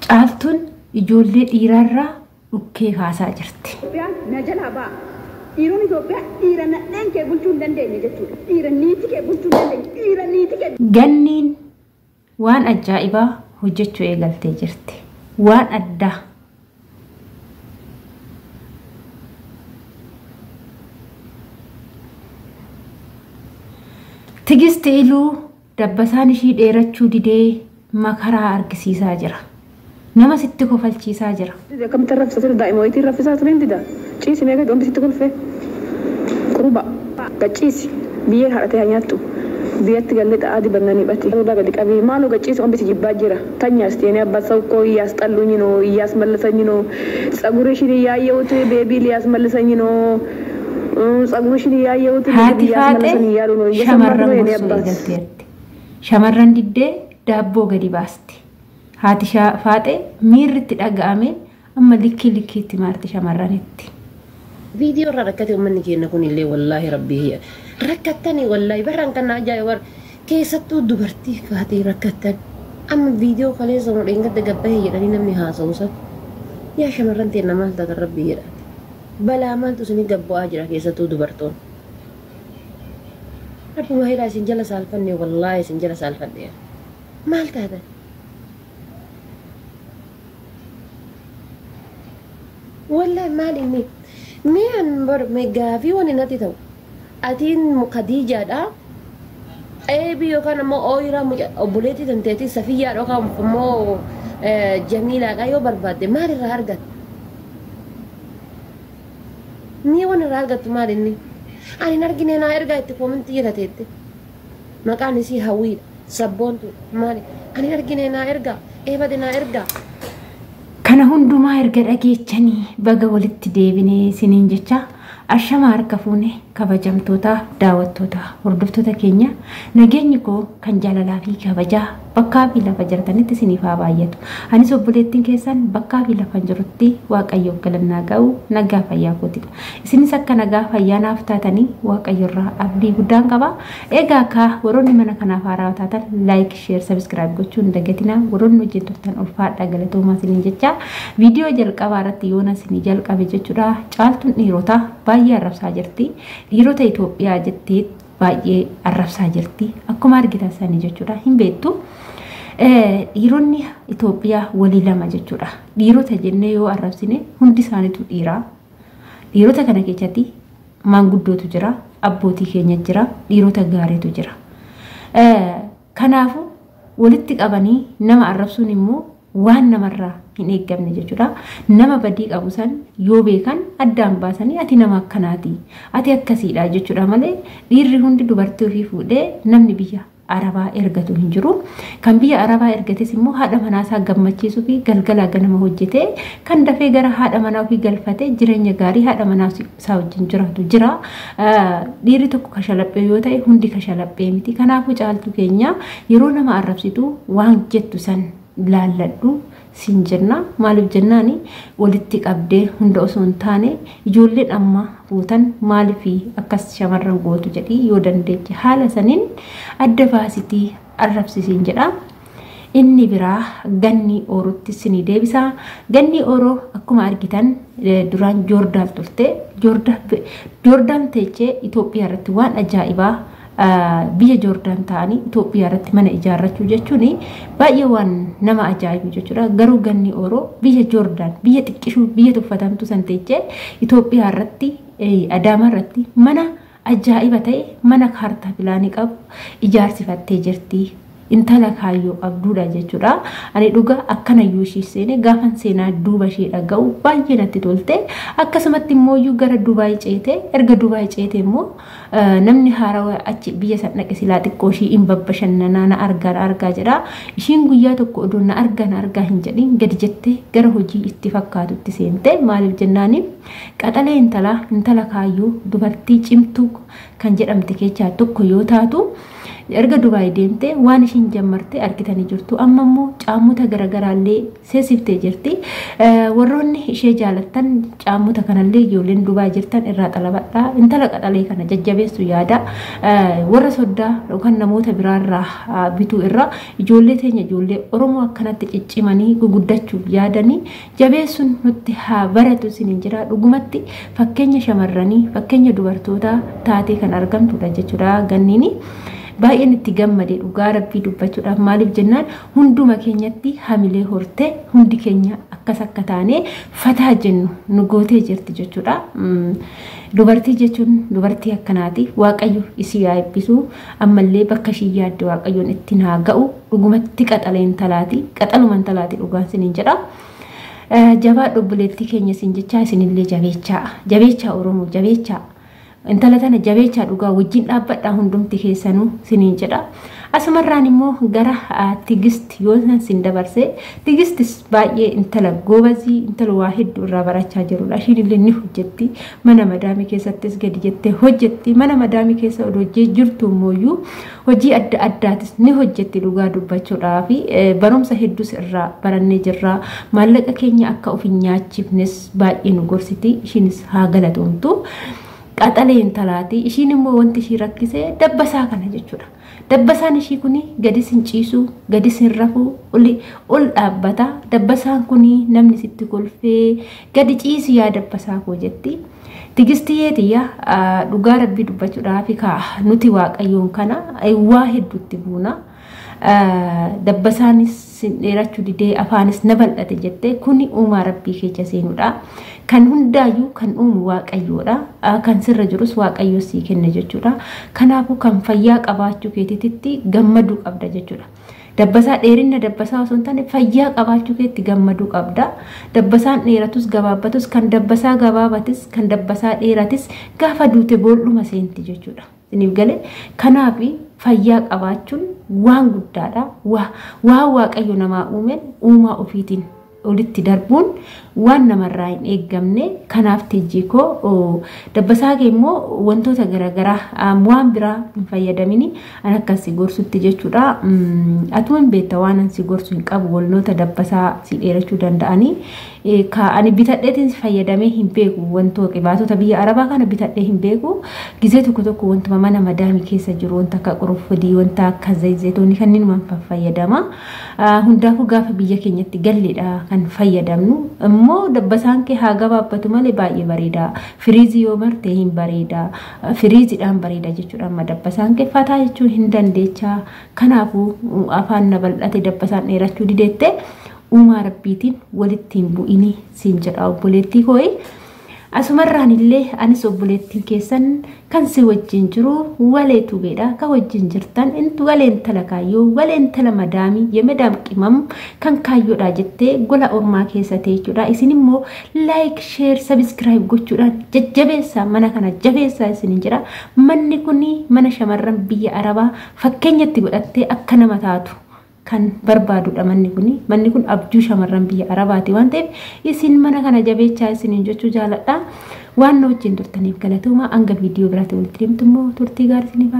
caaltuun ijoollee dhiirarraa dhukkee kaasaa jirti. Dhiironni Itoophiyaa dhiira nadheen kee bulchuu hin dandeenye jechuudha. Dhiira niitii kee bulchuu hin dandeenye. Dhiira niitii kee. Ganniin waan ajaa'ibaa hojjechuu eegaltee jirti. Waan addaa. Tigist Iluu dabbasaan ishii dheerachuu didee makaraa argisiisaa jira. Nama sitti kofalchiisaa jira. Akkamitti raffisa daa'ima wayitiin raffisaa turin dida. Ciisi meeqa dhombi sitti kolfee. Quruba gachiisi biyyee haadhatee haa nyaattu. Biyyatti gallee xa'aa dibannanii dhati. Roda gadi qabii maaloo gachiisi ombisi jibbaa jira. Tanyaas teenee abbaa saukoo iyyaas xalluunyinoo iyyaas mallasanyinoo tsaguri ishiin iyyaayyeewutu beebii iyyaas mallasanyinoo tsaguri ishiin iyyaayyeewutu beebii iyyaas mallasanyinoo iyyaas shamarran diddee daabboo gadi baasti. Haati faaxee miirritti dhaga'ame amma likkiitti maarti shamarranitti. Video rakkate ummanni keenya kun illee wallaahi rabbii rakkatanii wallaahi barraan kan ajaa'iba keessattuu dubartii faatee rakkatan amma video kaleessa mudheen gadda gabbahee jedhanii namni haasa'uusan yaa shamarran teenna maal taatan rabbii jedha balaa maaltu isinii gabbu'aa jira keessattuu dubartoon rabbuma hidhaa isin jala saalfanne wallaahi isin jala saalfanne maal taatan wallaahi maal inni mian bermegavi wanita itu atin Khadijah da ebi yokan mo oira mo obuleti tenteti Safiya roka mo Jamila kayo barbade mari hargat ni wana hargat mari ni ani nargine na erga itu komenti ya tete makani si hawi sabon tu mari ani nargine na erga de na erga kana hundumaa erga dhageechanii baga walitti deebinee siniin jecha ashama harka fuune kabajamtoota daawwattoota hordoftoota keenya nageenyi koo kan jaalalaa fi kabajaa bakkaa fi lafa jirtanitti siniif haa baay'atu. Anis obboleettiin keessan bakkaa fi lafa jirutti waaqayyoof galannaa ga'u nagaa fayyaa kootidha. Isinis akka nagaa fayyaa naaf taatanii waaqayyoorraa abdii guddaan qaba. Egaa akka warroonni mana kanaaf haaraa taatan like, share, subscribe gochuun dagatinaa warroonni wajjin turtan ulfaadha galatoomaa siniin jecha viidiyoo jalqabaa irratti yoona sinii jalqabe jechuudha. Caaltuun dhiirota baay'ee arrabsaa jirti. Dhiirota Itoophiyaa jettee baay'ee arrabsaa jirti. Akkuma argitan sanii jechuudha. Hin beektu. Dhiironni Itoophiyaa walii lama jechuudha. Dhiirota jennee yoo arrabsine hundi isaaniitu dhiiraa. Dhiirota kana keessatti maanguddootu jira, abbootii keenya jira, dhiirota gaariitu jira. Kanaafuu walitti qabanii nama arrabsuun immoo waan namarraa hin eeggamne jechuudha. Nama badii qabu san yoo beekan addaan baasanii ati nama akkanaati, ati akkasiidha jechuudha malee dhiirri hundi dubartii ofii fuudhee namni biyya Arabaa ergatu hin jiru. Kan biyya Arabaa ergates immoo haadha manaasaa gammachiisuu fi galgala ganama hojjetee kan dafee gara haadha manaa ofii galfatee jireenya gaarii haadha manaasaa wajjin jiraatu jira. Dhiirri tokko kashalaphee yoo ta'e hundi kashalaphee miti. Kanaafuu caaltuu keenya yeroo nama arrabsitu waan jettu san laalladhu siin jenna. Maaliif jennaani walitti qabdee hunda osoo hin taane ijoolleen amma fuutan maaliif akkas shamarran gootu jedhii yoo dandeeche haala saniin adda baasitii arrabsisiin jedha. Inni biraa ganni oorootti sinii deebisa. Ganni ooroo akkuma argitan duraan Joordaan turte. Joordaan teechee Itoophiyaa irratti waan ajaa'ibaa biyya Joordaan ta'anii Itoophiyaa irratti mana ijaarrachuu jechuun baay'ee waan nama ajaa'ibu jechuudha. Garuu ganni ooroo biyya Joordaan biyya xiqqishuu biyya tuffatamtu san teechee Itoophiyaa irratti Adaamaa irratti mana ajaa'iba ta'e mana kaartaa pilaanii qabu ijaarsifattee jirti. Intala kaayyoo qabduudha jechuudha. Ani dhugaa akkana yuushii seene gaafan seenaa duuba ishee dhaga'u baay'ee natti tolte. Akkasumatti immoo gara Dubaay ceete erga Dubaay ceete immoo namni haarawaa achi biyya san dhaqe silaa xiqqoo ishii hin bashannanaa na argaa jedha. Ishiin guyyaa tokko odoo na argaa hin jedhin gadi jettee gara hojii itti fakkaatutti seente. Maaliif jennaani qaxalee intala kaayyoo dubartii cimtuu kan jedhamte keessaa tokko yoo taatu erga Dubaay deemte waan ishiin jammarte argitanii jirtu. Amma immoo caamota garagaraallee seesiftee jirti. Warroonni ishee jaalattan caamota kanallee ijoolleen Dubaay jirtan irraa xalabadhaa. Intala qaxalee kana jajjabeessu yaada. Warra soddaa yookaan namoota biraarraa bituu irraa ijoollee teenya ijoollee Oromoo akkanatti ciccimanii guguddachuuf yaadanii jabeessuun nutti haa baratu isiniin jira. Dhugumatti fakkeenya shamarranii fakkeenya dubartoota taatee kan argamtudha jechuudha. Ganniini baay'een itti gammadee dhugaa rabbii dubbachuudhaaf maaliif jennaan hunduma keenyatti hamilee hortee hundi keenya akkas akka taane fataa jennu nu gootee jirti jechuudha. Dubartii jechuun dubartii akkanaati. Waaqayyo isii haa eebbisu. Ammallee bakka ishii yaadde Waaqayyoon ittiin haa ga'u. Dhugumatti qaxaleen talaati. Qaxaluman talaati dhugaan isiniin jedha. Jabaa dhobboleettii keenya isin jechaa isinillee jabeechaa Oromoo jabeechaa. Intala tana jabeechaa dhugaa wajjin dhaabbadhaa hundumti keessanuu isiniin jedha. Asumarraan immoo gara Tigist yoo sin dabarse Tigistis baay'ee intala goobazii intala waa hedduu irraa barachaa jirudha. Ishiin illee ni hojjetti mana madaamii keessattis gadi jettee hojjetti mana madaamii keessa hojjee jirtu immoo hojii adda addaatis ni hojjetti dhugaa dubbachuudhaaf barumsa hedduus irraa barannee jirra. Maallaqa keenya akka of hin nyaachifnes baay'ee nu gorsiti. Ishiinis haa galatoomtu. Qaxaleen talaati. Ishiin immoo wanti ishii rakkisee dabbasaa kana jechuudha. Dabbasaan ishii kuni gadi sin ciisu, gadi sin rafu, ol dhaabbata. Dabbasaan kuni namni sitti kolfee gadi ciisi yaa dabbasaa koo jetti. Tigistiyyeetiyya dhugaa rabbii dubbachuudhaaf nuti Waaqayyoon kana waa hedduutti buuna. Dabbasaanis sin dheerachuu didee afaanis na bal'ate jettee kuni uumaa rabbii keessa seenuudha. Kan hundaayyuu kan uumu Waaqayyoodha. Kan sirra jirus Waaqayyo sii kenne jechuudha. Kanaafuu kan fayyaa qabaachuu keetitti gammaduu qabda jechuudha. Dabbasaa dheerina dabbasaa osoo hin taane fayyaa qabaachuu keetti gammaduu qabda. Dabbasaan dheeratus gabaabbatus kan dabbasaa gabaabatis kan dabbasaa dheeratis gaafa duute boodduma seenti jechuudha. Isiniif galee kanaaf fayyaa qabaachuun waan guddaadha. Waa Waaqayyo namaa uumeen uumaa ofiitiin olitti darbuun waan namarraa hin eeggamne. Kanaaf tijjiikoo dabbasaa kee immoo wantoota garaagaraa waan biraa hin fayyadamini an akkasi gorsutti jechuudha. Atuu hin beekta waan an si gorsu hin qabu walnoota dabbasaa si dheerachuu danda'anii. Ani bitadheetiin fayyadamee hin beeku wantoota qibaatota biyya Arabaa kana bitadhee hin beeku. Gizee tokko wantuma mana madaamii keessa jiru wanta akka qorofodii wanta akka zayitoonni kanneen waan fayyadama. Hundaafuu gaafa biyya keenyatti galleedha kan fayyadamnu. Immoo dabbasaan kee haa gabaabbatu malee baay'ee bareeda. Firiizii yoo martee hin bareeda. Firiiziidhaan bareeda jechuudha. Amma dabbasaan kee fataa jechuun hin dandeecha. Kanaafuu afaan na bal'ate dabbasaan dheerachuu dideette uumaa rabbiitiin walitti hin bu'ini siin jedha obboleettii kooyi. Asumarraan illee anis obboleettiin keessan kan si wajjin jiru waleetu beedha. Ka wajjin jirtan intu waleen tala kaayyoo waleen tala madaamii yemadaam qimam kan kaayyoodha jettee gola ormaa keessa teechuudha. Isin immoo like, share, subscribe gochuudhaan jajjabeessaa mana kana jabeessaa isinin jira. Manni kuni mana shamarran biyya Arabaa fakkeenyatti godhattee akka nama taatu kan barbaadudha manni kun abjuu shamarran biyya Arabaati waan ta'eef isin mana kana jabeechaa isinin jechuu jaaladha. Waan wajjin turtaniif galatooma hanga viidiyoo biraatti walitti deemtu immoo turtii gaarii isiniif